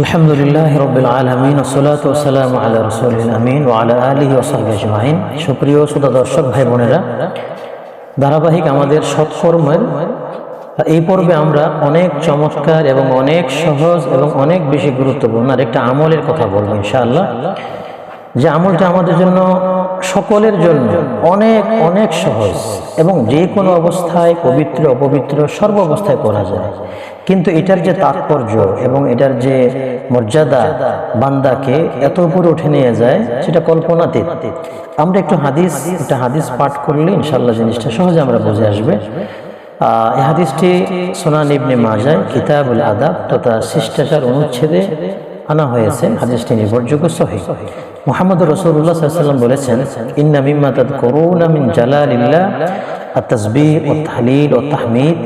আলহামদুলিল্লাহ রাব্বিল আলামিন ওয়াসসালাতু ওয়াসসালামু আলা রাসূলিল আমিন ওয়া আলা আলিহি ওয়া সাহবিহি আজমাইন। সুপ্রিয় শ্রোতা দর্শক ভাই বোনেরা, ধারাবাহিক আমাদের সৎকর্মের এই পর্বে আমরা অনেক চমৎকার এবং অনেক সহজ এবং অনেক বেশি গুরুত্বপূর্ণ একটা আমলের কথা বলবো ইনশাআল্লাহ, যে আমলটা আমাদের জন্য সকলের জন্য অনেক অনেক সহজ এবং যে কোনো অবস্থায় পবিত্র অপবিত্র সর্ব অবস্থায় করা যায়। কিন্তু এটার যে তাৎপর্য এবং এটার যে মর্যাদা বান্দাকে এত উপরে উঠে নিয়ে যায় সেটা কল্পনাতীত। আমরা একটা হাদিস পাঠ করলে ইনশাআল্লাহ জিনিসটা সহজে আমরা বুঝে আসবে। এই হাদিসটি সুনান ইবনে মাজাহ কিতাবুল আদাব তথা শিষ্টাচার অনুচ্ছেদে আনা হয়েছে। হাদিসটি নির্ভরযোগ্য সহিহ। মুহাম্মদুর রাসূলুল্লাহ সাল্লাল্লাহু আলাইহি ওয়াসাল্লাম বলেছেন, ইন্না মিম্মা তাযকুরুনা মিন জালালিল্লাহ আত-তাসবিহ ওয়াত তাহলিল ওয়াত তাহমিদ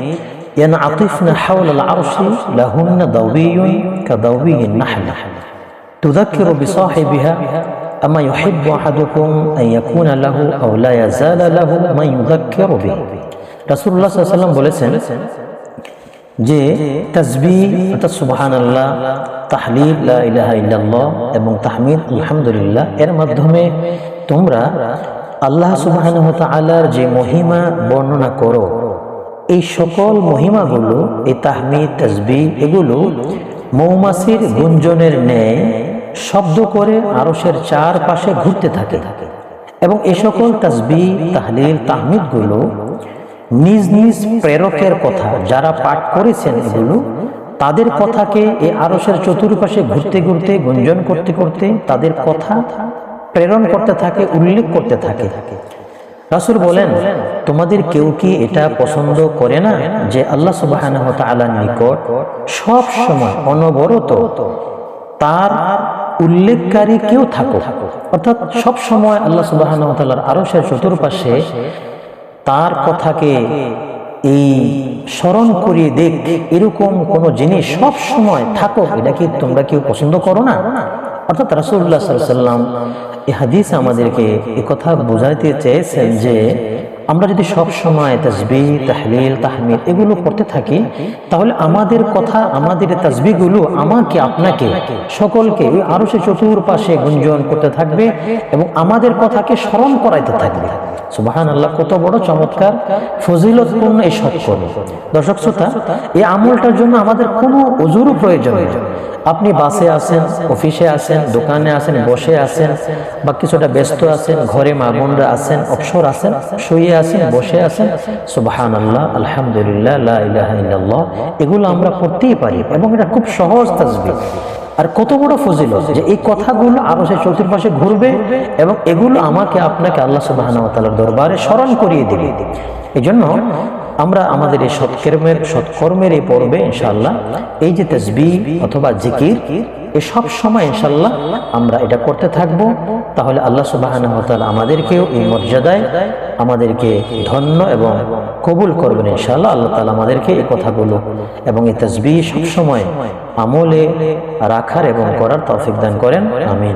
ইয়ানআতিফনা হাওলাল আরশি লাহুন্না দাওবিয়্যুন কাদাওবিয়্যিন নাহল তুযাক্কিরু বিসাহিবিহা আম্মা ইউহিব্বু আহাদুকুম আন ইয়াকুনা লাহু আও লা ইয়াযালা লাহু মান ইউযাক্কিরু বিহি। রাসূলুল্লাহ সাল্লাল্লাহু আলাইহি ওয়াসাল্লাম বলেছেন যে তাসবিহ অর্থাৎ সুবহানাল্লাহ, তাহলিল লা ইলাহা ইল্লাল্লাহ এবং তাহমিদ আলহামদুলিল্লাহ এর মাধ্যমে তোমরা আল্লাহ সুবহানাহু ওয়া তাআলার যে মহিমা বর্ণনা করো, এই সকল মহিমাগুলো এই তাহমিদ তাসবিহ এগুলো মৌমাছির গুঞ্জনের ন্যায় শব্দ করে আরশের চারপাশে ঘুরতে থাকে এবং এই সকল তাসবিহ তাহলিল তাহমিদগুলো নিজ নিজ প্রেরকের কথা যারা পাঠ করেছেন এগুলো তাদের কথাকে এই আরশের চতুর্পাশে ঘুরতে ঘুরতে গুঞ্জন করতে করতে তাদের কথা প্রেরণ করতে থাকে, উল্লেখ করতে থাকে। রাসূল বলেন, তোমাদের কেউ কি এটা পছন্দ করে না যে আল্লাহ সুবহানাহু ওয়া তাআলার নিকট সব সময় অনবরত তার উল্লেখকারী কেউ থাকো, অর্থাৎ সব সময় আল্লাহ সুবহানাহু ওয়া তাআলার আরশের চতুর্পাশে তার কথাকে এই স্মরণ করিয়ে দেখ, এরকম কোন জিনিস সব সময় থাকো, এটা কি তোমরা কেউ পছন্দ করো না? অর্থাৎ রাসূলুল্লাহ সাল্লাল্লাহু আলাইহি ওয়াসাল্লাম এই হাদিস আমাদেরকে এই কথা বোঝাতে চেয়েছেন যে আমরা যদি সব সময় তাসবিহ তাহলিল তাহমিদ এগুলো করতে থাকি তাহলে আমাদের কথা আমাদের তাসবিহগুলো আমাকে আপনাকে সকলকে ওই আরশের চতুর্পাশে গুঞ্জন করতে থাকবে এবং আমাদের কথাকে স্মরণ করাইতে থাকবে। সুবহানাল্লাহ, কত বড় চমৎকার ফজিলতপূর্ণ এই সৎকর্ম। দর্শক শ্রোতা, এই আমলটার জন্য আমাদের কোনো ওযুরও প্রয়োজন নেই। আপনি বাসে আছেন, অফিসে আছেন, দোকানে আছেন, বসে আছেন বা কিছুটা ব্যস্ত আছেন, ঘরে মা বোনরা আছেন, অবসর আছেন, শুয়ে আছেন, বসে আছেন, সুবহানাল্লাহ আলহামদুলিল্লাহ লা ইলাহা ইল্লাল্লাহ এগুলো আমরা পড়তেই পারি এবং এটা খুব সহজ তাসবিহ। আর কত বড় ফজিলত যে এই কথাগুলো আরশের চতুর্পাশে ঘুরবে এবং এগুলো আমাকে আপনাকে আল্লাহ সুবহানাহু ওয়া তাআলার দরবারে স্মরণ করিয়ে দিবে। এজন্য আমরা আমাদের এই সৎকর্মের এই পর্বে ইনশাআল্লাহ এই যে তাসবিহ অথবা জিকির এই সব সময় ইনশাআল্লাহ আমরা এটা করতে থাকব। তাহলে আল্লাহ সুবহানাহু ওয়া তাআলা আমাদেরকেও এই মর্যাদায় আমাদেরকে ধন্য এবং কবুল করবেন ইনশাআল্লাহ। আল্লাহ তাআলা আমাদেরকে এই কথাগুলো এবং এই তাসবিহ সব সময় আমলে রাখার এবং করার তৌফিক দান করেন। আমিন।